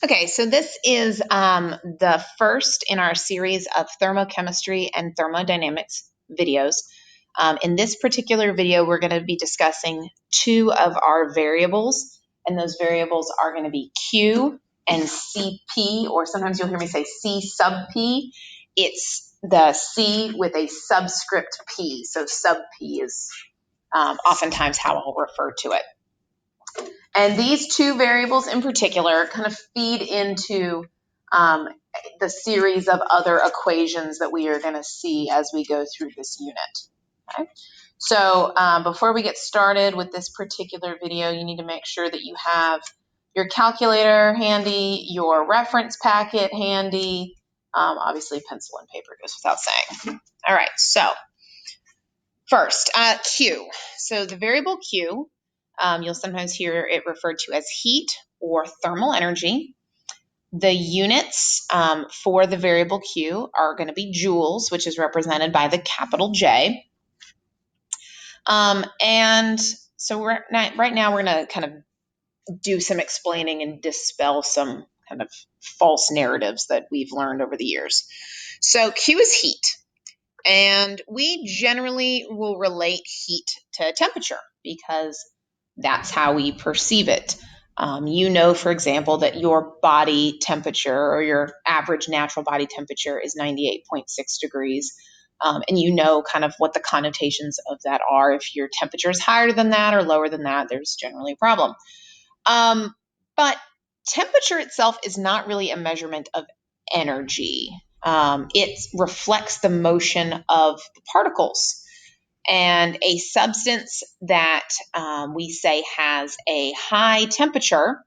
Okay, so this is the first in our series of thermochemistry and thermodynamics videos. In this particular video, we're going to be discussing two of our variables, and those variables are going to be Q and CP, or sometimes you'll hear me say C sub P. It's the C with a subscript P, so sub P is oftentimes how I'll refer to it. And these two variables in particular kind of feed into the series of other equations that we are going to see as we go through this unit. Okay? So before we get started with this particular video, you need to make sure that you have your calculator handy, your reference packet handy. Obviously, pencil and paper goes without saying. All right, so first, Q. So the variable Q, you'll sometimes hear it referred to as heat or thermal energy. The units for the variable Q are going to be joules, which is represented by the capital J. And so right now we're going to kind of do some explaining and dispel some kind of false narratives that we've learned over the years. So Q is heat. And we generally will relate heat to temperature because that's how we perceive it. For example, that your body temperature or your average natural body temperature is 98.6 degrees. And you know kind of what the connotations of that are. If your temperature is higher than that or lower than that, there's generally a problem. But temperature itself is not really a measurement of energy. It reflects the motion of the particles. And a substance that we say has a high temperature,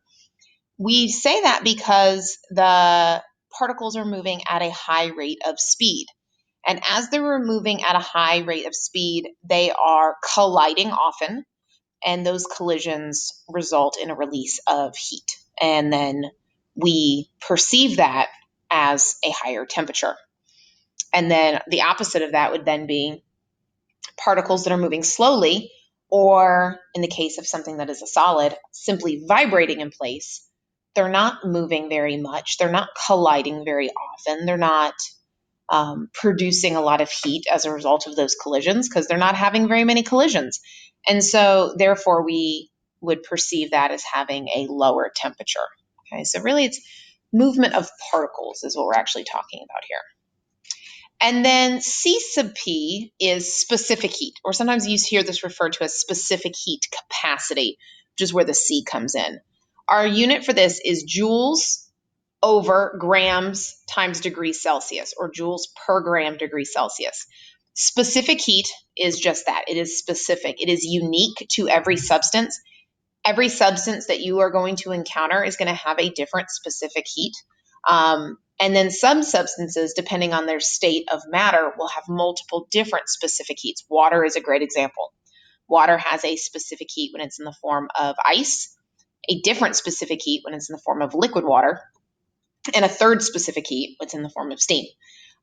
we say that because the particles are moving at a high rate of speed. And as they're moving at a high rate of speed, they are colliding often, and those collisions result in a release of heat. And then we perceive that as a higher temperature. And then the opposite of that would then be particles that are moving slowly, or in the case of something that is a solid, simply vibrating in place. They're not moving very much. They're not colliding very often. They're not producing a lot of heat as a result of those collisions because they're not having very many collisions. And so therefore we would perceive that as having a lower temperature. Okay, so really it's movement of particles is what we're actually talking about here. And then C sub P is specific heat, or sometimes you hear this referred to as specific heat capacity, which is where the C comes in. Our unit for this is joules over grams times degrees Celsius, or joules per gram degree Celsius. Specific heat is just that. It is specific. It is unique to every substance. Every substance that you are going to encounter is going to have a different specific heat. And then some substances, depending on their state of matter, will have multiple different specific heats. Water is a great example. Water has a specific heat when it's in the form of ice, a different specific heat when it's in the form of liquid water, and a third specific heat when it's in the form of steam.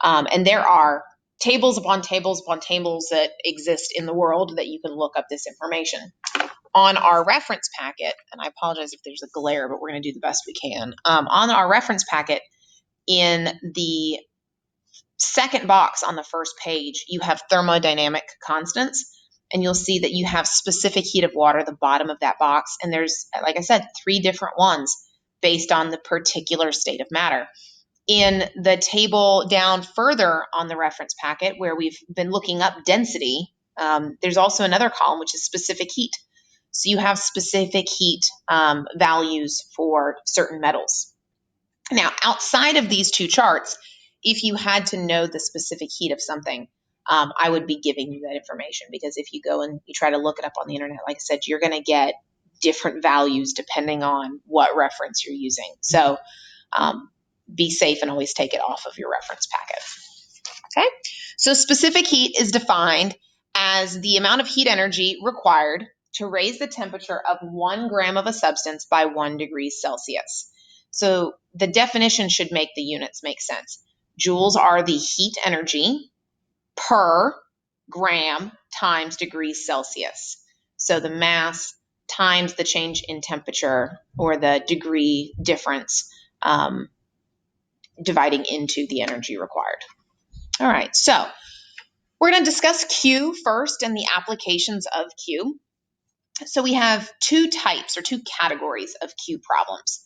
And there are tables upon tables upon tables that exist in the world that you can look up this information. On our reference packet, and I apologize if there's a glare, but we're going to do the best we can. On our reference packet, in the second box on the first page, you have thermodynamic constants, and you'll see that you have specific heat of water at the bottom of that box. And there's, like I said, 3 different ones based on the particular state of matter. In the table down further on the reference packet, where we've been looking up density, there's also another column, which is specific heat. So you have specific heat values for certain metals. Now, outside of these 2 charts, if you had to know the specific heat of something, I would be giving you that information, because if you go and you try to look it up on the internet, like I said, you're going to get different values depending on what reference you're using. So be safe and always take it off of your reference packet. Okay, so specific heat is defined as the amount of heat energy required to raise the temperature of 1 gram of a substance by 1 degree Celsius. So the definition should make the units make sense. Joules are the heat energy per gram times degrees Celsius. So the mass times the change in temperature, or the degree difference, dividing into the energy required. All right, so we're going to discuss Q first and the applications of Q. So we have two types or two categories of Q problems.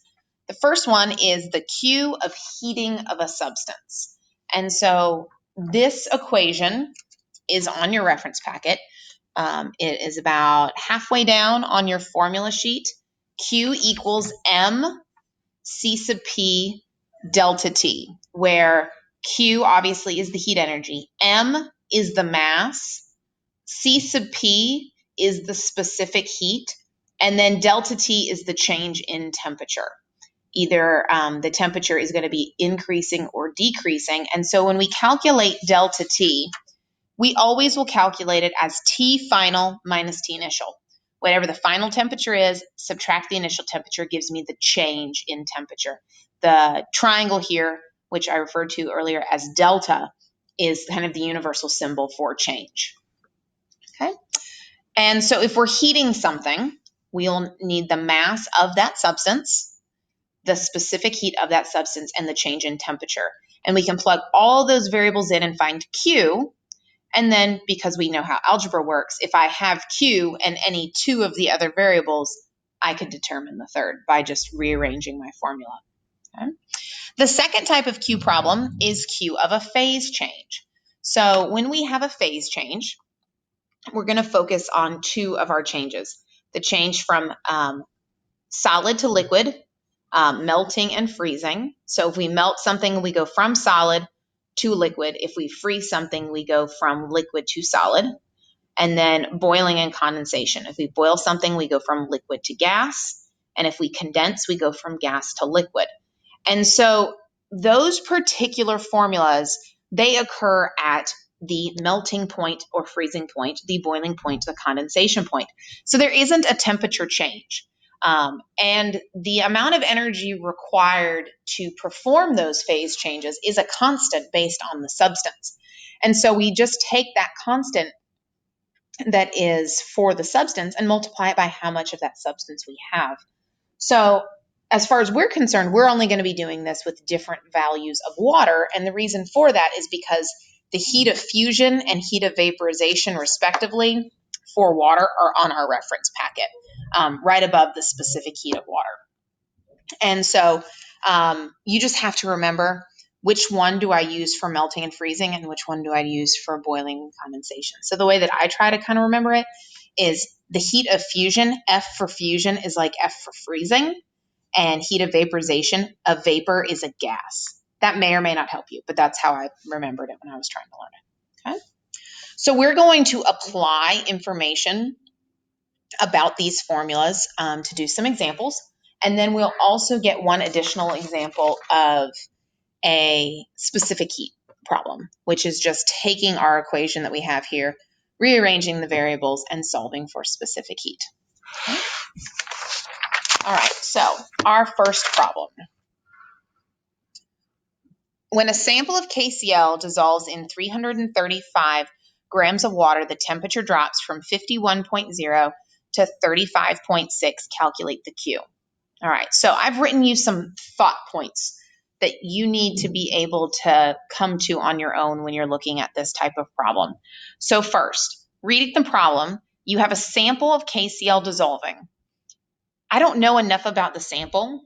The first one is the Q of heating of a substance. And so this equation is on your reference packet. It is about halfway down on your formula sheet. Q equals M C sub P delta T, where Q obviously is the heat energy, M is the mass, C sub P is the specific heat, and then delta T is the change in temperature. Either the temperature is going to be increasing or decreasing. And so when we calculate delta T, we always will calculate it as T final minus T initial. Whatever the final temperature is, subtract the initial temperature gives me the change in temperature. The triangle here, which I referred to earlier as delta, is kind of the universal symbol for change. Okay? And so if we're heating something, we'll need the mass of that substance, the specific heat of that substance, and the change in temperature. And we can plug all those variables in and find Q. And then because we know how algebra works, if I have Q and any two of the other variables, I could determine the third by just rearranging my formula. Okay? The second type of Q problem is Q of a phase change. So when we have a phase change, we're going to focus on two of our changes. The change from solid to liquid, melting and freezing. So if we melt something, we go from solid to liquid. If we freeze something, we go from liquid to solid. And then boiling and condensation. If we boil something, we go from liquid to gas. And if we condense, we go from gas to liquid. And so those particular formulas, they occur at the melting point or freezing point, the boiling point, the condensation point. So there isn't a temperature change. And the amount of energy required to perform those phase changes is a constant based on the substance. And so we just take that constant that is for the substance and multiply it by how much of that substance we have. So as far as we're concerned, we're only going to be doing this with different values of water. And the reason for that is because the heat of fusion and heat of vaporization, respectively, for water are on our reference packet, right above the specific heat of water. And so you just have to remember which one do I use for melting and freezing and which one do I use for boiling and condensation. So the way that I try to kind of remember it is the heat of fusion, F for fusion is like F for freezing, and heat of vaporization, a vapor is a gas. That may or may not help you, but that's how I remembered it when I was trying to learn it. Okay? So we're going to apply information about these formulas to do some examples. And then we'll also get one additional example of a specific heat problem, which is just taking our equation that we have here, rearranging the variables, and solving for specific heat. Okay. All right, so our first problem. When a sample of KCl dissolves in 335 grams of water, the temperature drops from 51.0 to 35.6. Calculate the Q. All right, so I've written you some thought points that you need to be able to come to on your own when you're looking at this type of problem. So first, reading the problem, you have a sample of KCl dissolving. I don't know enough about the sample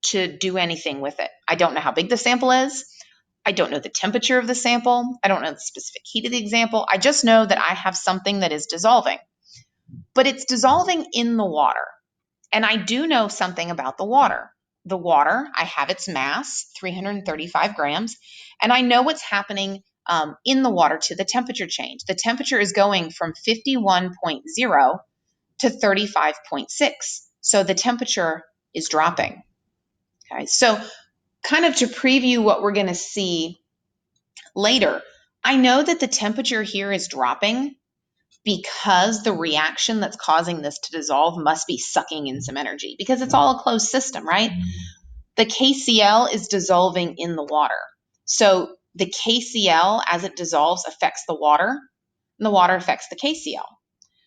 to do anything with it. I don't know how big the sample is. I don't know the temperature of the sample. I don't know the specific heat of the example. I just know that I have something that is dissolving. But it's dissolving in the water. And I do know something about the water. The water, I have its mass, 335 grams, and I know what's happening in the water to the temperature change. The temperature is going from 51.0 to 35.6. So the temperature is dropping. Okay, so kind of to preview what we're going to see later, I know that the temperature here is dropping because the reaction that's causing this to dissolve must be sucking in some energy because it's all a closed system, right? The KCl is dissolving in the water. So the KCl, as it dissolves, affects the water, and the water affects the KCl.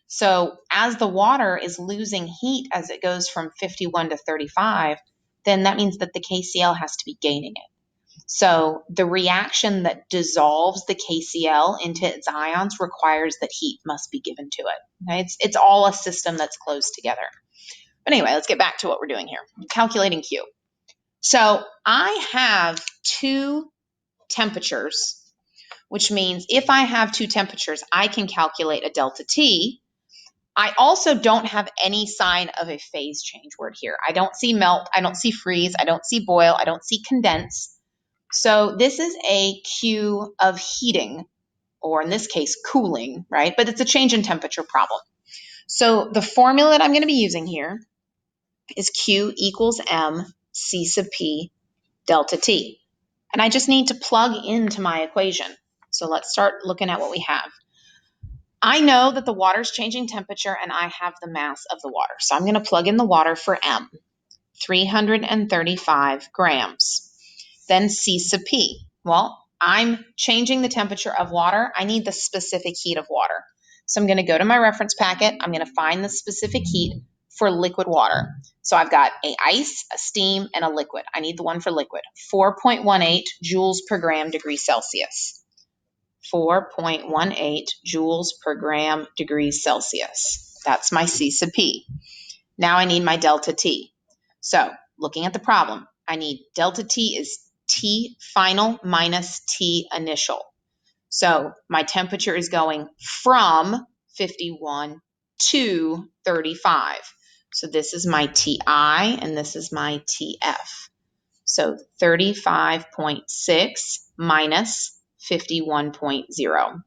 So as the water is losing heat as it goes from 51 to 35, then that means that the KCl has to be gaining it. So the reaction that dissolves the KCl into its ions requires that heat must be given to it. Okay? It's all a system that's closed together. But anyway, let's get back to what we're doing here. Calculating Q. So I have two temperatures, which means if I have two temperatures, I can calculate a delta T. I also don't have any sign of a phase change word here. I don't see melt, I don't see freeze, I don't see boil, I don't see condense. So this is a Q of heating, or in this case, cooling, right? But it's a change in temperature problem. So the formula that I'm going to be using here is Q equals M C sub P delta T. And I just need to plug into my equation. So let's start looking at what we have. I know that the water's changing temperature and I have the mass of the water. So I'm going to plug in the water for M, 335 grams. Then C sub P. Well, I'm changing the temperature of water. I need the specific heat of water. So I'm going to go to my reference packet. I'm going to find the specific heat for liquid water. So I've got a ice, a steam, and a liquid. I need the one for liquid. 4.18 joules per gram degree Celsius. 4.18 joules per gram degrees Celsius. That's my C sub P. Now I need my delta T. So looking at the problem, I need delta T is T final minus T initial. So my temperature is going from 51 to 35. So this is my TI and this is my TF. So 35.6 minus 51.0.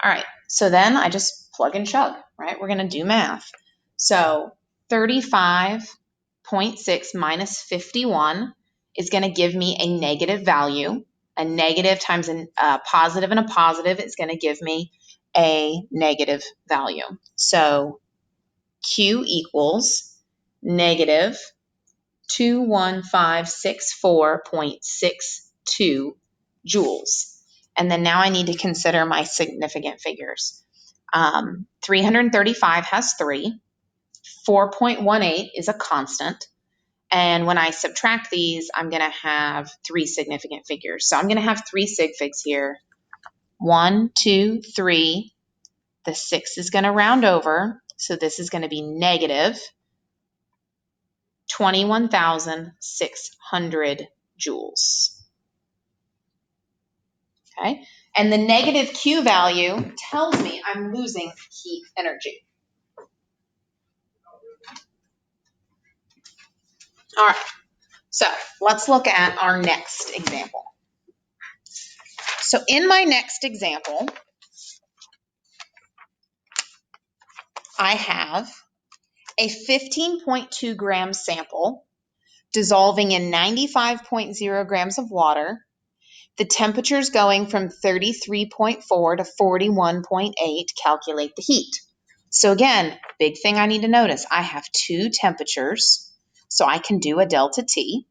All right, so then I just plug and chug, right? We're going to do math. So 35.6 minus 51 is going to give me a negative value. A negative times a positive and a positive is going to give me a negative value. So Q equals negative 21564.62 joules. And then now I need to consider my significant figures. 335 has 3. 4.18 is a constant. And when I subtract these, I'm going to have 3 significant figures. So I'm going to have 3 sig figs here. 1, 2, 3. The 6 is going to round over. So this is going to be negative 21,600 joules. Okay. And the negative Q value tells me I'm losing heat energy. All right, so let's look at our next example. So in my next example, I have a 15.2 gram sample dissolving in 95.0 grams of water. The temperature is going from 33.4 to 41.8. Calculate the heat. So again, big thing I need to notice, I have 2 temperatures, so I can do a delta T.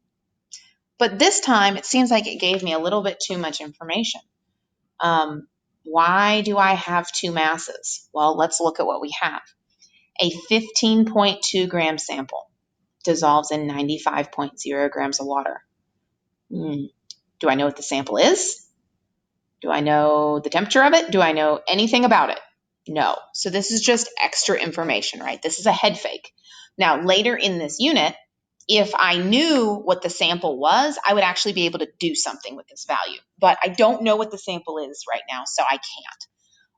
But this time, it seems like it gave me a little bit too much information. Why do I have 2 masses? Well, let's look at what we have. A 15.2 gram sample dissolves in 95.0 grams of water. Do I know what the sample is? Do I know the temperature of it? Do I know anything about it? No. So this is just extra information, right? This is a head fake. Now, later in this unit, if I knew what the sample was, I would actually be able to do something with this value. But I don't know what the sample is right now, so I can't.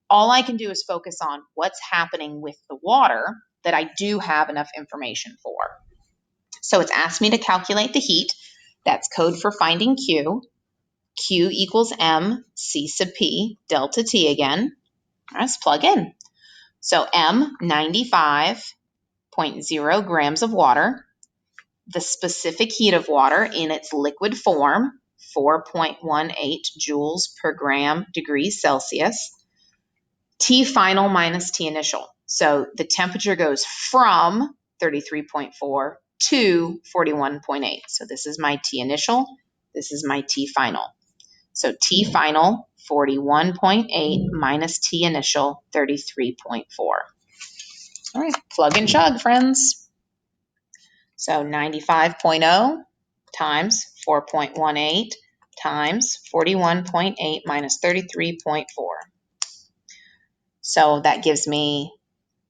All I can do is focus on what's happening with the water that I do have enough information for. So it's asked me to calculate the heat. That's code for finding Q. Q equals M, C sub P, delta T again. Let's plug in. So M, 95.0 grams of water. The specific heat of water in its liquid form, 4.18 joules per gram degrees Celsius. T final minus T initial. So the temperature goes from 33.4 to 41.8. So this is my T initial. This is my T final. So T final, 41.8 minus T initial, 33.4. All right, plug and chug, friends. So 95.0 times 4.18 times 41.8 minus 33.4. So that gives me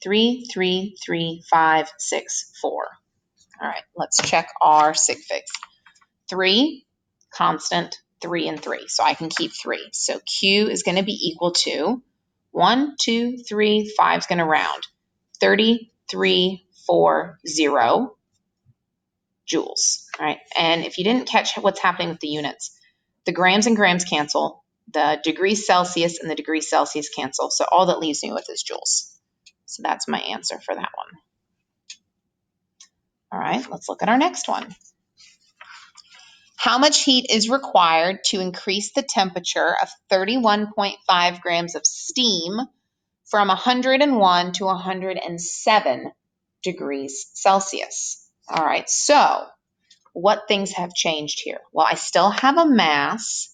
333,564. All right, let's check our sig figs. 3, constant, 3 and 3. So I can keep 3. So Q is going to be equal to 1, 2, 3, 5 is going to round. 3340 joules. All right, and if you didn't catch what's happening with the units, the grams and grams cancel, the degrees Celsius and the degrees Celsius cancel. So all that leaves me with is joules. So that's my answer for that one. All right, let's look at our next one. How much heat is required to increase the temperature of 31.5 grams of steam from 101 to 107 degrees Celsius? All right, so what things have changed here? Well, I still have a mass.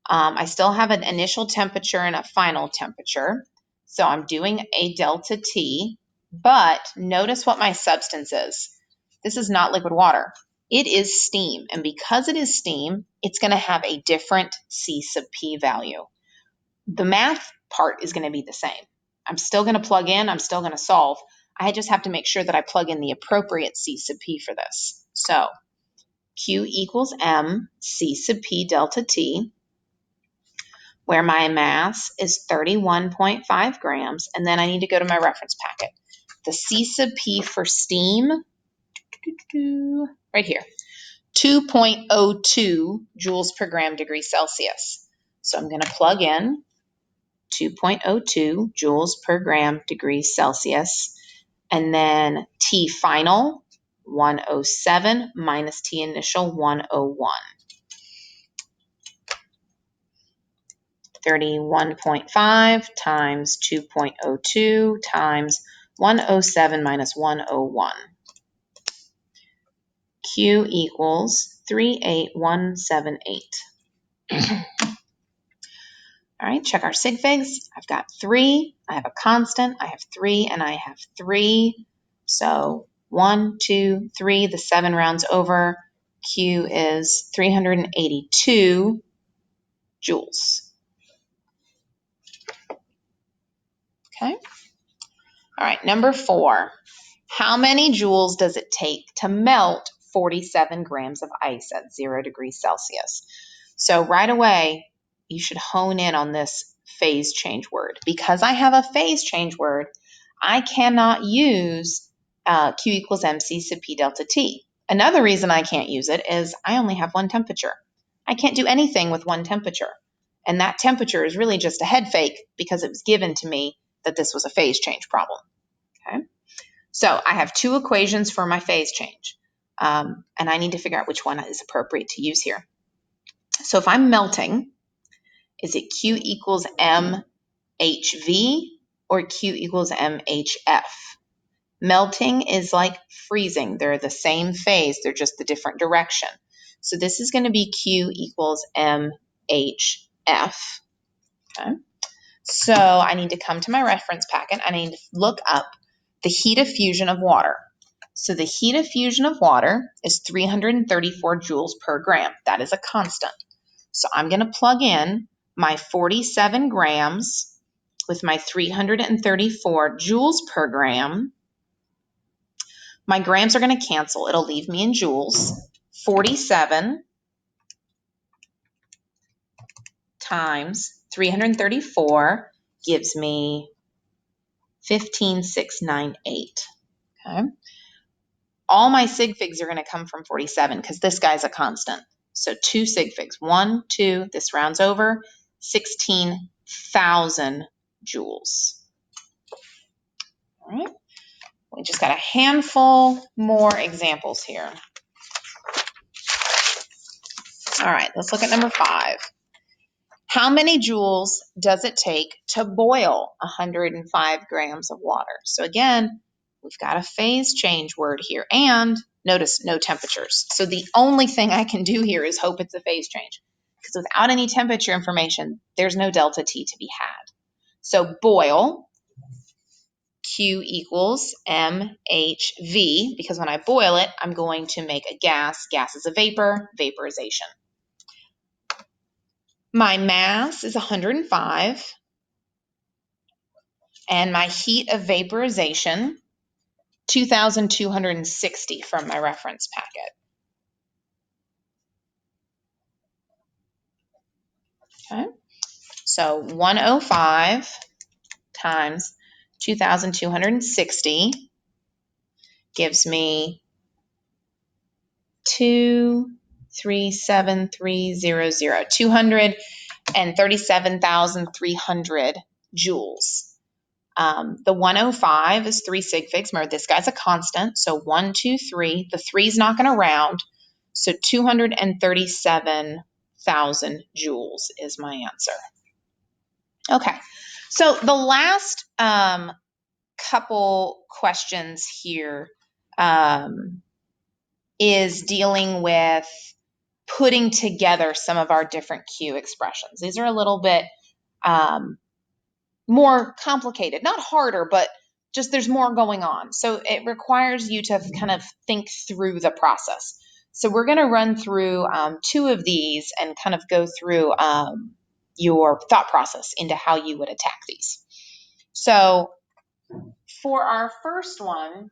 I still have an initial temperature and a final temperature. So I'm doing a delta T, but notice what my substance is. This is not liquid water. It is steam. And because it is steam, it's going to have a different C sub P value. The math part is going to be the same. I'm still going to plug in. I'm still going to solve. I just have to make sure that I plug in the appropriate C sub P for this. So Q equals M C sub P delta T, where my mass is 31.5 grams. And then I need to go to my reference packet. The C sub P for steam, right here, 2.02 joules per gram degree Celsius. So I'm going to plug in 2.02 joules per gram degree Celsius. And then T final, 107 minus T initial, 101. 31.5 times 2.02 times 107 minus 101. Q equals 38178. All right, check our sig figs. I've got 3, I have a constant, I have 3, and I have 3. So 1, 2, 3, the 7 rounds over. Q is 382 joules. Okay. All right, number 4. How many joules does it take to melt 47 grams of ice at 0 degrees Celsius? So right away, you should hone in on this phase change word. Because I have a phase change word, I cannot use Q equals MC sub P delta T. Another reason I can't use it is I only have one temperature. I can't do anything with one temperature. And that temperature is really just a head fake because it was given to me that this was a phase change problem. Okay. So I have 2 equations for my phase change, and I need to figure out which one is appropriate to use here. So if I'm melting, is it Q equals MHV or Q equals MHF? Melting is like freezing. They're the same phase. They're just the different direction. So this is going to be Q equals MHF. Okay. So I need to come to my reference packet. I need to look up the heat of fusion of water. So the heat of fusion of water is 334 joules per gram. That is a constant. So I'm going to plug in my 47 grams with my 334 joules per gram. My grams are going to cancel. It'll leave me in joules. 47 times 334 gives me 15,698. Okay. All my sig figs are going to come from 47 because this guy's a constant. So 2 sig figs. 1, 2, this rounds over, 16,000 joules. All right. We just got a handful more examples here. All right, let's look at number 5. How many joules does it take to boil 105 grams of water? So again, we've got a phase change word here, and notice no temperatures. So the only thing I can do here is hope it's a phase change, because without any temperature information, there's no delta T to be had. So boil, Q equals mHV, because when I boil it, I'm going to make a gas. Gas is a vapor, vaporization. My mass is 105, and my heat of vaporization, 2,260 from my reference packet. Okay, so 105 times 2,260 gives me 237,300, 237,300 joules. The 105 is 3 sig figs. Remember, this guy's a constant, so 1, 2, 3. The 3 is not going to round, so 237,000 joules is my answer. Okay, so the last couple questions here is dealing with putting together some of our different Q expressions. These are a little bit more complicated, not harder, but just there's more going on. So it requires you to kind of think through the process. So we're going to run through 2 of these and kind of go through your thought process into how you would attack these. So for our first one,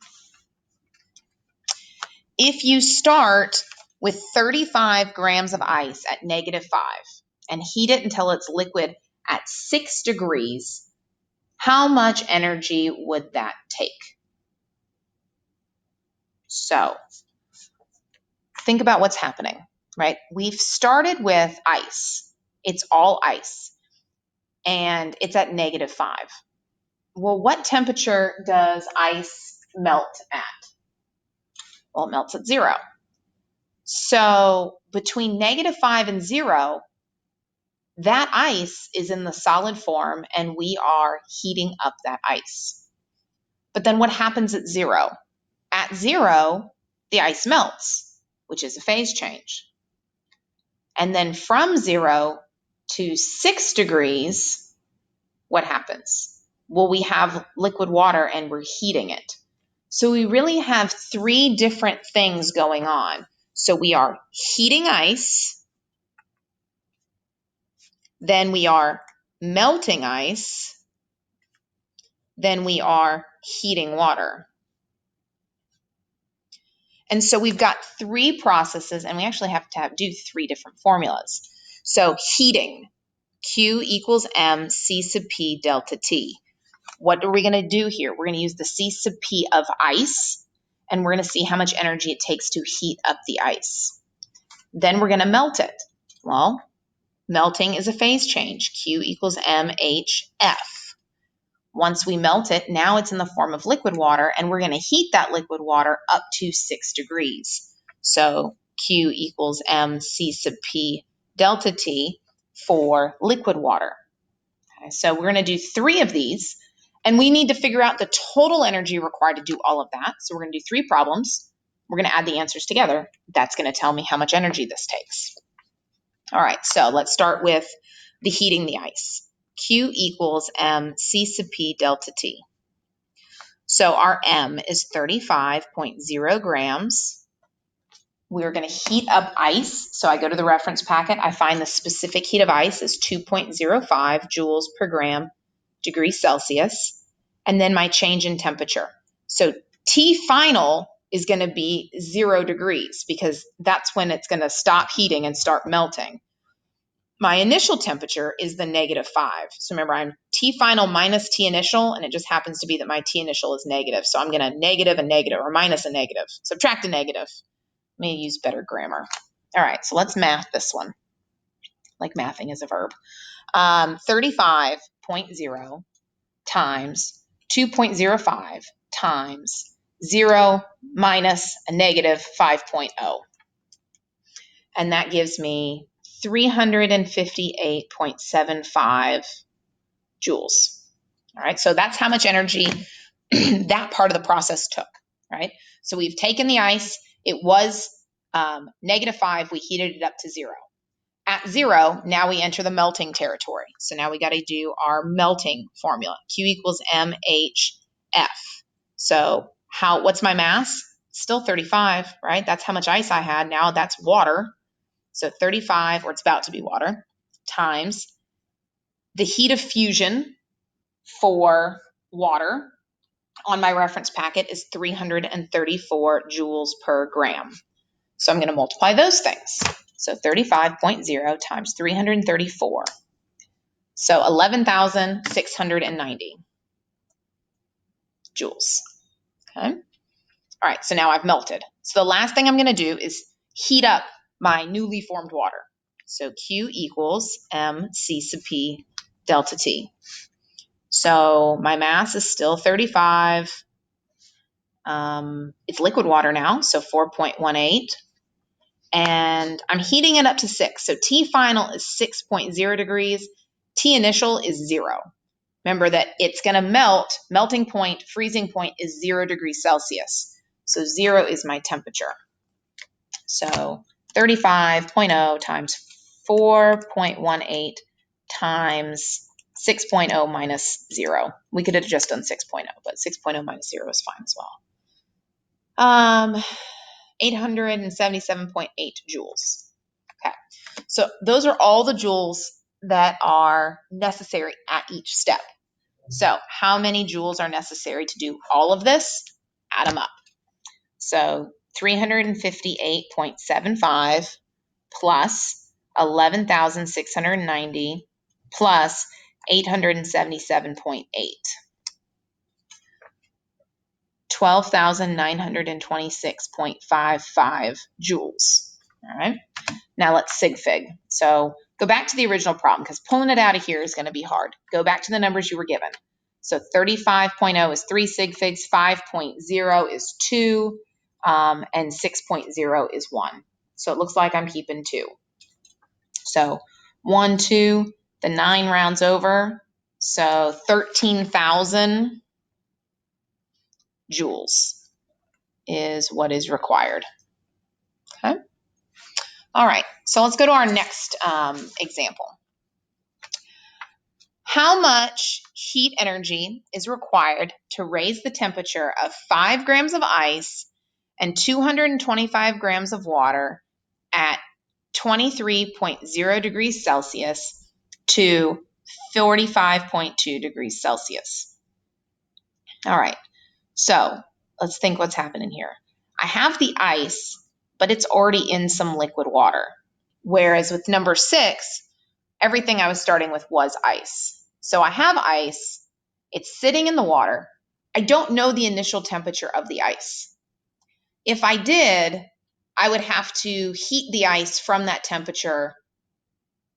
if you start with 35 grams of ice at -5 and heat it until it's liquid at 6 degrees, how much energy would that take? So think about what's happening, right? We've started with ice. It's all ice, and it's at -5. Well, what temperature does ice melt at? Well, it melts at 0. So between -5 and 0, that ice is in the solid form, and we are heating up that ice. But then what happens at 0? At 0, the ice melts, which is a phase change. And then from 0 to 6 degrees, what happens? Well, we have liquid water and we're heating it. So we really have 3 different things going on. So we are heating ice, then we are melting ice, then we are heating water. And so we've got 3 processes, and we actually have to do 3 different formulas. So heating, Q equals M C sub P delta T. What are we going to do here? We're going to use the C sub P of ice, and we're going to see how much energy it takes to heat up the ice. Then we're going to melt it. Well, melting is a phase change. Q equals MHF. Once we melt it, now it's in the form of liquid water, and we're going to heat that liquid water up to 6 degrees. So Q equals MC sub P delta T for liquid water. Okay, so we're going to do 3 of these, and we need to figure out the total energy required to do all of that. So we're going to do 3 problems. We're going to add the answers together. That's going to tell me how much energy this takes. All right, so let's start with the heating the ice. Q equals M C sub P delta T. So our M is 35.0 grams. We're going to heat up ice. So I go to the reference packet. I find the specific heat of ice is 2.05 joules per gram degrees Celsius. And then my change in temperature. So T final is going to be 0 degrees because that's when it's going to stop heating and start melting. My initial temperature is the -5. So remember, I'm T final minus T initial, and it just happens to be that my T initial is negative. So I'm going to negative a negative or minus a negative, subtract a negative. Let me use better grammar. All right, so let's math this one, like mathing is a verb. 35.0 times 2.05 times 0 minus a negative 5.0. And that gives me 358.75 joules. All right, so that's how much energy that part of the process took, right? So we've taken the ice. It was -5. We heated it up to 0. At 0, now we enter the melting territory. So now we got to do our melting formula. Q equals MHF. So what's my mass? Still 35, right? That's how much ice I had. Now that's water. So 35, or it's about to be water, times the heat of fusion for water on my reference packet is 334 joules per gram. So I'm going to multiply those things. So 35.0 times 334. So 11,690 joules. Okay. All right, so now I've melted. So the last thing I'm going to do is heat up my newly formed water. So Q equals MC sub P delta T. So my mass is still 35. It's liquid water now, so 4.18. And I'm heating it up to 6. So T final is 6.0 degrees. T initial is 0. Remember that it's going to melt. Melting point, freezing point is 0 degrees Celsius. So 0 is my temperature. So 35.0 times 4.18 times 6.0 minus 0. We could have just done 6.0, but 6.0 minus 0 is fine as well. 877.8 joules. Okay, so those are all the joules that are necessary at each step. So how many joules are necessary to do all of this? Add them up. So 358.75 plus 11,690 plus 877.8. 12,926.55 joules. All right. Now let's sig fig. So go back to the original problem because pulling it out of here is going to be hard. Go back to the numbers you were given. So 35.0 is 3 sig figs, 5.0 is 2, and 6.0 is 1. So it looks like I'm keeping 2. So 1, 2, the 9 rounds over. So 13,000 joules is what is required. Okay. All right, so let's go to our next example. How much heat energy is required to raise the temperature of 5 grams of ice and 225 grams of water at 23.0 degrees Celsius to 45.2 degrees Celsius? All right, so let's think what's happening here. I have the ice, but it's already in some liquid water. Whereas with number 6, everything I was starting with was ice. So I have ice. It's sitting in the water. I don't know the initial temperature of the ice. If I did, I would have to heat the ice from that temperature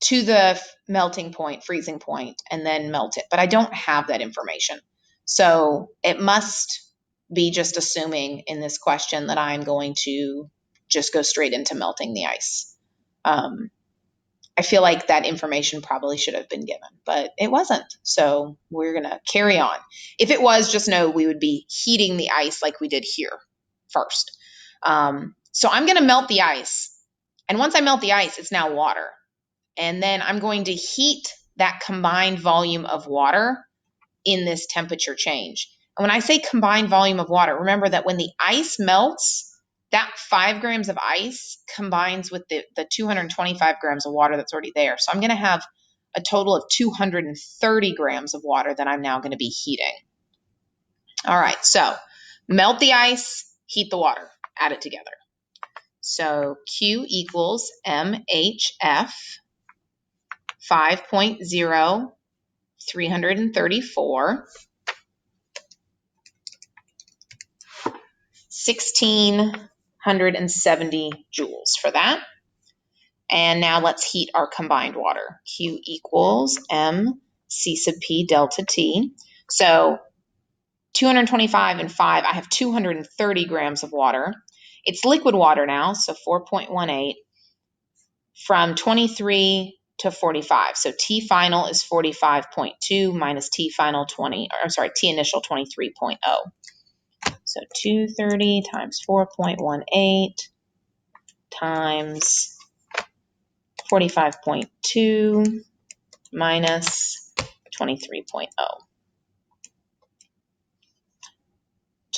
to the melting point, freezing point, and then melt it. But I don't have that information. So it must be just assuming in this question that I'm going to just go straight into melting the ice. I feel like that information probably should have been given, but it wasn't. So we're going to carry on. If it was, just know we would be heating the ice like we did here first. So I'm going to melt the ice. And once I melt the ice, it's now water. And then I'm going to heat that combined volume of water in this temperature change. And when I say combined volume of water, remember that when the ice melts, that 5 grams of ice combines with the 225 grams of water that's already there. So I'm going to have a total of 230 grams of water that I'm now going to be heating. All right, so melt the ice, heat the water, add it together. So Q equals MHF 5.0 334 1,670 joules for that. And now let's heat our combined water. Q equals MC sub P delta T. So 225 and 5, I have 230 grams of water. It's liquid water now, so 4.18 from 23 to 45. So T final is 45.2 minus T final T initial 23.0. So 230 times 4.18 times 45.2 minus 23.0.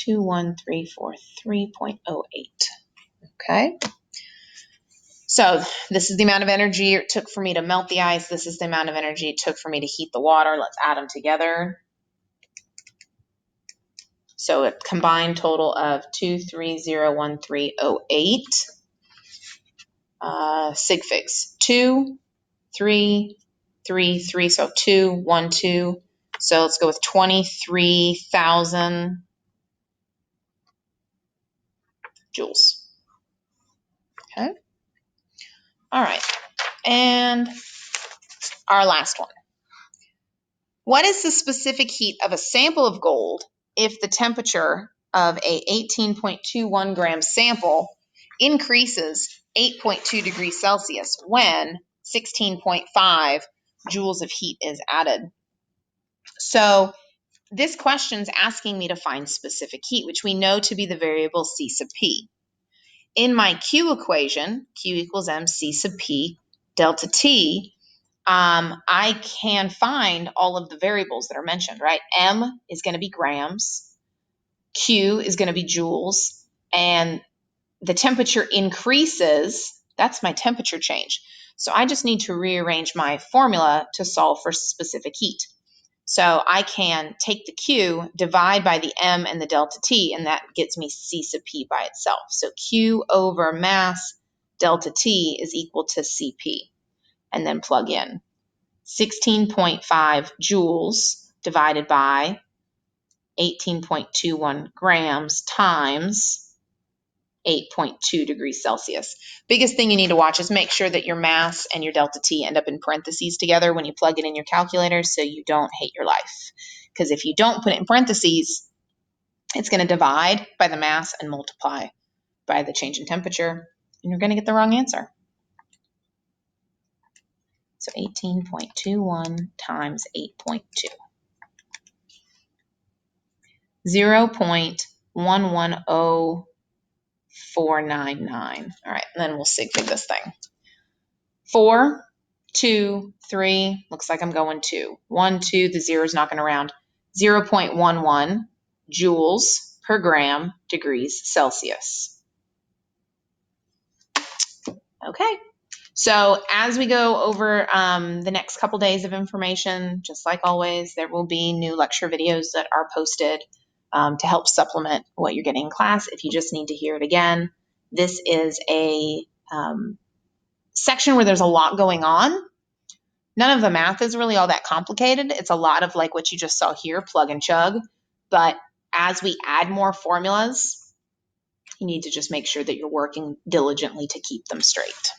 21343.08. Okay. So this is the amount of energy it took for me to melt the ice. This is the amount of energy it took for me to heat the water. Let's add them together. So a combined total of 2301308. Sig figs. 2, 3, 3, 3. So 2, 1, 2. So let's go with 23,000 joules. Okay. All right. And our last one. What is the specific heat of a sample of gold if the temperature of a 18.21 gram sample increases 8.2 degrees Celsius when 16.5 joules of heat is added? So this question's asking me to find specific heat, which we know to be the variable C sub P. In my Q equation, Q equals MC sub P delta T, I can find all of the variables that are mentioned, right? M is going to be grams, Q is going to be joules, and the temperature increases, that's my temperature change. So I just need to rearrange my formula to solve for specific heat. So I can take the Q, divide by the M and the delta T, and that gets me C sub P by itself. So Q over mass delta T is equal to CP, and then plug in 16.5 joules divided by 18.21 grams times 8.2 degrees Celsius. Biggest thing you need to watch is make sure that your mass and your delta T end up in parentheses together when you plug it in your calculator so you don't hate your life. Because if you don't put it in parentheses, it's going to divide by the mass and multiply by the change in temperature, and you're going to get the wrong answer. So 18.21 times 8.2. 0.110499. All right, and then we'll sig fig this thing. 4, 2, 3, looks like I'm going 2. 1, 2, the zero is not going to round. 0.11 joules per gram degrees Celsius. Okay. So as we go over the next couple days of information, just like always, there will be new lecture videos that are posted to help supplement what you're getting in class if you just need to hear it again. This is a section where there's a lot going on. None of the math is really all that complicated. It's a lot of like what you just saw here, plug and chug. But as we add more formulas, you need to just make sure that you're working diligently to keep them straight.